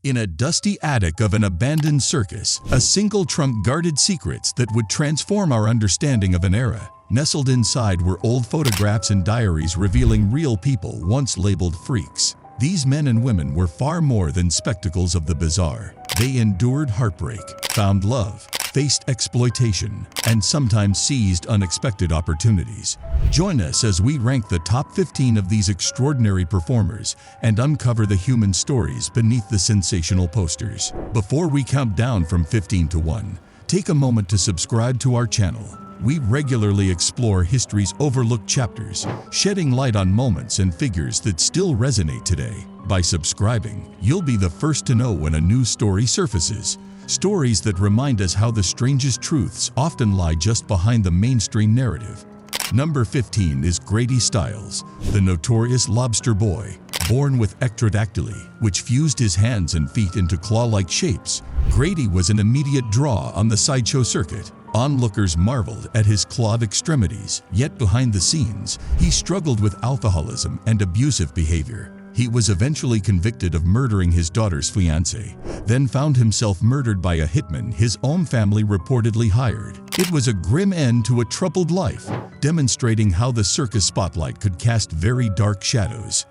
In a dusty attic of an abandoned circus, a single trunk guarded secrets that would transform our understanding of an era. Nestled inside were old photographs and diaries revealing real people once labeled freaks. These men and women were far more than spectacles of the bizarre. They endured heartbreak, found love, faced exploitation, and sometimes seized unexpected opportunities. Join us as we rank the top 15 of these extraordinary performers and uncover the human stories beneath the sensational posters. Before we count down from 15 to 1, take a moment to subscribe to our channel. We regularly explore history's overlooked chapters, shedding light on moments and figures that still resonate today. By subscribing, you'll be the first to know when a new story surfaces. Stories that remind us how the strangest truths often lie just behind the mainstream narrative. Number 15 is Grady Stiles, the notorious lobster boy. Born with ectrodactyly, which fused his hands and feet into claw-like shapes, Grady was an immediate draw on the sideshow circuit. Onlookers marveled at his clawed extremities, yet behind the scenes, he struggled with alcoholism and abusive behavior. He was eventually convicted of murdering his daughter's fiancé, then found himself murdered by a hitman his own family reportedly hired. It was a grim end to a troubled life, demonstrating how the circus spotlight could cast very dark shadows.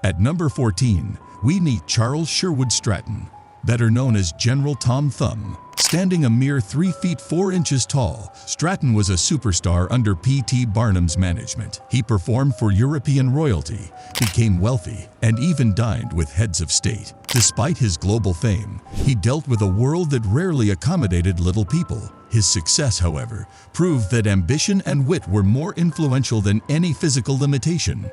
At number 14, we meet Charles Sherwood Stratton, better known as General Tom Thumb. Standing a mere 3 feet 4 inches tall, Stratton was a superstar under P.T. Barnum's management. He performed for European royalty, became wealthy, and even dined with heads of state. Despite his global fame, he dealt with a world that rarely accommodated little people. His success, however, proved that ambition and wit were more influential than any physical limitation.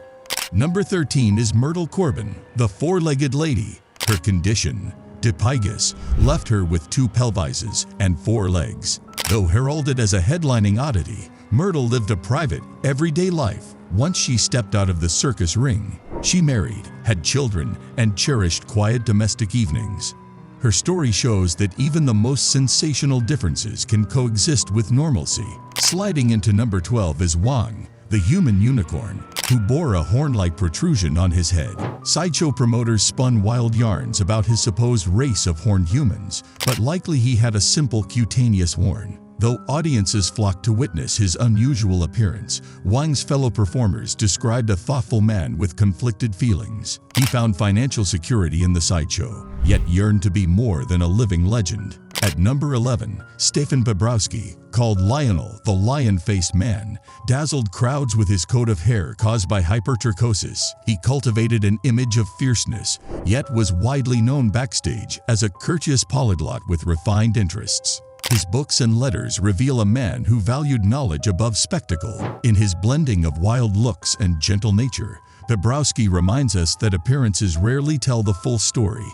Number 13 is Myrtle Corbin, the four-legged lady. Her condition, dipygus, left her with 2 pelvises and 4 legs. Though heralded as a headlining oddity, Myrtle lived a private, everyday life. Once she stepped out of the circus ring, she married, had children, and cherished quiet domestic evenings. Her story shows that even the most sensational differences can coexist with normalcy. Sliding into number 12 is Wong, the human unicorn, who bore a horn-like protrusion on his head. Sideshow promoters spun wild yarns about his supposed race of horned humans, but likely he had a simple cutaneous horn. Though audiences flocked to witness his unusual appearance, Wong's fellow performers described a thoughtful man with conflicted feelings. He found financial security in the sideshow, yet yearned to be more than a living legend. At number 11, Stephan Bibrowski, called Lionel the lion-faced man, dazzled crowds with his coat of hair caused by hypertrichosis. He cultivated an image of fierceness, yet was widely known backstage as a courteous polyglot with refined interests. His books and letters reveal a man who valued knowledge above spectacle. In his blending of wild looks and gentle nature, Bibrowski reminds us that appearances rarely tell the full story.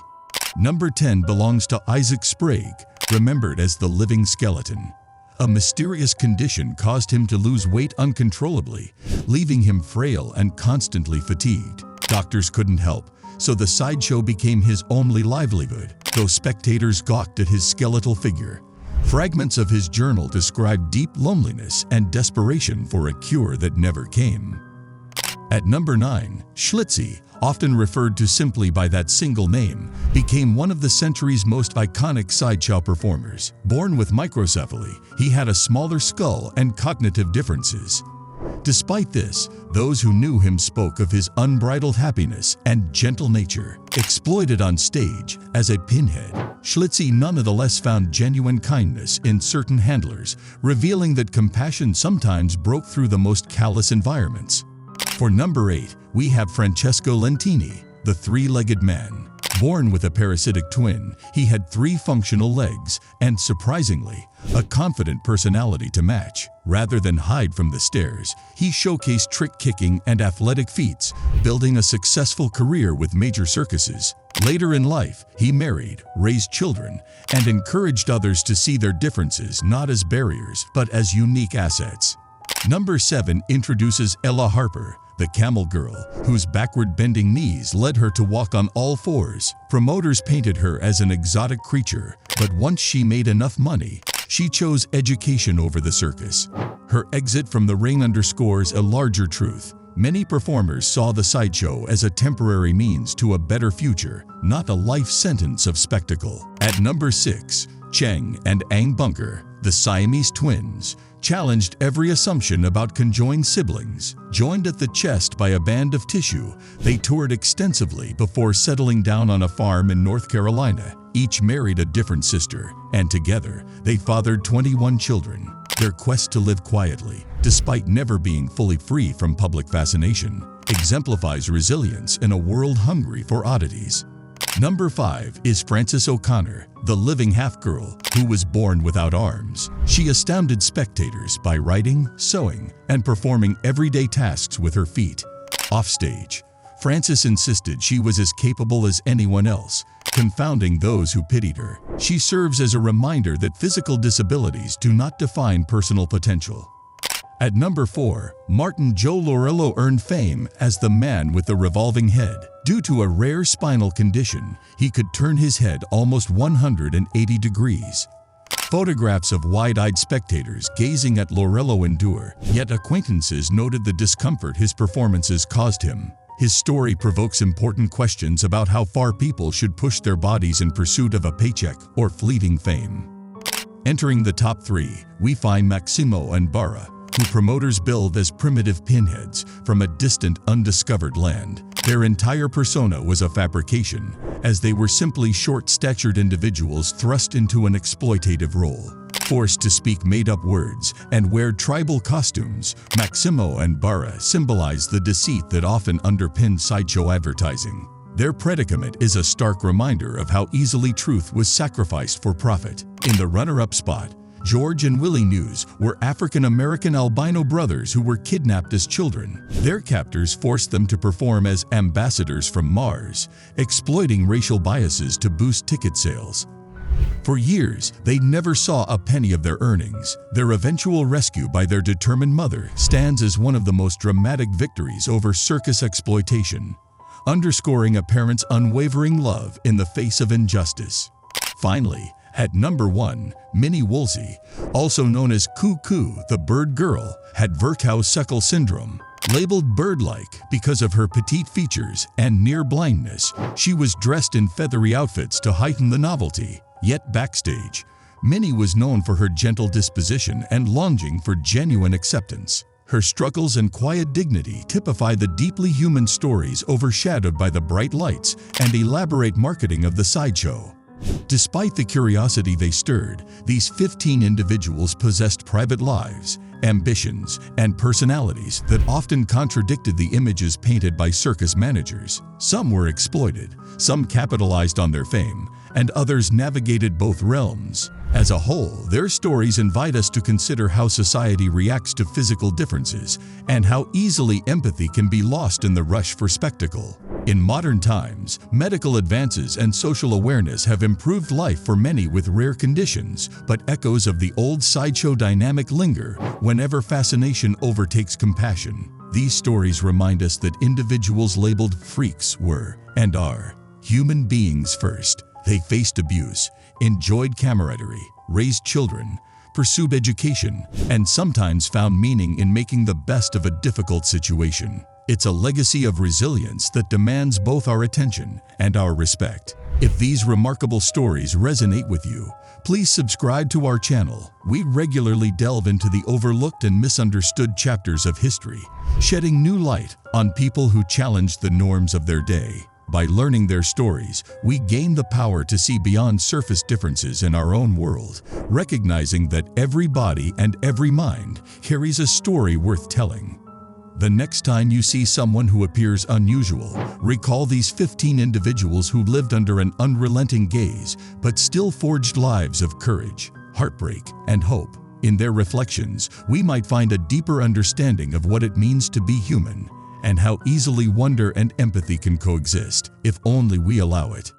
Number 10 belongs to Isaac Sprague, remembered as the living skeleton. A mysterious condition caused him to lose weight uncontrollably, leaving him frail and constantly fatigued. Doctors couldn't help, so the sideshow became his only livelihood, though spectators gawked at his skeletal figure. Fragments of his journal describe deep loneliness and desperation for a cure that never came. At number 9, Schlitzie, often referred to simply by that single name, became one of the century's most iconic sideshow performers. Born with microcephaly, he had a smaller skull and cognitive differences. Despite this, those who knew him spoke of his unbridled happiness and gentle nature. Exploited on stage as a pinhead, Schlitzie nonetheless found genuine kindness in certain handlers, revealing that compassion sometimes broke through the most callous environments. For number 8, we have Francesco Lentini, the three-legged man. Born with a parasitic twin, he had 3 functional legs and, surprisingly, a confident personality to match. Rather than hide from the stares, he showcased trick-kicking and athletic feats, building a successful career with major circuses. Later in life, he married, raised children, and encouraged others to see their differences not as barriers but as unique assets. Number 7 introduces Ella Harper, the Camel girl, whose backward-bending knees led her to walk on all fours. Promoters painted her as an exotic creature, but once she made enough money, she chose education over the circus. Her exit from the ring underscores a larger truth. Many performers saw the sideshow as a temporary means to a better future, not a life sentence of spectacle. At number 6, Chang and Ang Bunker, the Siamese twins, challenged every assumption about conjoined siblings. Joined at the chest by a band of tissue, they toured extensively before settling down on a farm in North Carolina. Each married a different sister, and together they fathered 21 children. Their quest to live quietly, despite never being fully free from public fascination, exemplifies resilience in a world hungry for oddities. Number 5 is Frances O'Connor, the living half-girl who was born without arms. She astounded spectators by writing, sewing, and performing everyday tasks with her feet. Offstage, Frances insisted she was as capable as anyone else, confounding those who pitied her. She serves as a reminder that physical disabilities do not define personal potential. At number 4, Martin Joe Laurello earned fame as the man with the revolving head. Due to a rare spinal condition, he could turn his head almost 180 degrees. Photographs of wide-eyed spectators gazing at Laurello endure, yet acquaintances noted the discomfort his performances caused him. His story provokes important questions about how far people should push their bodies in pursuit of a paycheck or fleeting fame. Entering the top 3, we find Maximo and Barra, who promoters billed as primitive pinheads from a distant, undiscovered land. Their entire persona was a fabrication, as they were simply short-statured individuals thrust into an exploitative role. Forced to speak made-up words and wear tribal costumes, Maximo and Barra symbolize the deceit that often underpinned sideshow advertising. Their predicament is a stark reminder of how easily truth was sacrificed for profit. In the runner-up spot, George and Willie Muse were African-American albino brothers who were kidnapped as children. Their captors forced them to perform as ambassadors from Mars, exploiting racial biases to boost ticket sales. For years, they never saw a penny of their earnings. Their eventual rescue by their determined mother stands as one of the most dramatic victories over circus exploitation, underscoring a parent's unwavering love in the face of injustice. Finally, at number 1, Minnie Woolsey, also known as Koo-Koo, the bird girl, had Verkau-Suckle syndrome. Labeled bird-like because of her petite features and near blindness, she was dressed in feathery outfits to heighten the novelty. Yet backstage, Minnie was known for her gentle disposition and longing for genuine acceptance. Her struggles and quiet dignity typify the deeply human stories overshadowed by the bright lights and elaborate marketing of the sideshow. Despite the curiosity they stirred, these 15 individuals possessed private lives, ambitions, and personalities that often contradicted the images painted by circus managers. Some were exploited, some capitalized on their fame, and others navigated both realms. As a whole, their stories invite us to consider how society reacts to physical differences and how easily empathy can be lost in the rush for spectacle. In modern times, medical advances and social awareness have improved life for many with rare conditions, but echoes of the old sideshow dynamic linger whenever fascination overtakes compassion. These stories remind us that individuals labeled freaks were, and are, human beings first. They faced abuse, enjoyed camaraderie, raised children, pursued education, and sometimes found meaning in making the best of a difficult situation. It's a legacy of resilience that demands both our attention and our respect. If these remarkable stories resonate with you, please subscribe to our channel. We regularly delve into the overlooked and misunderstood chapters of history, shedding new light on people who challenged the norms of their day. By learning their stories, we gain the power to see beyond surface differences in our own world, recognizing that every body and every mind carries a story worth telling. The next time you see someone who appears unusual, recall these 15 individuals who lived under an unrelenting gaze but still forged lives of courage, heartbreak, and hope. In their reflections, we might find a deeper understanding of what it means to be human and how easily wonder and empathy can coexist if only we allow it.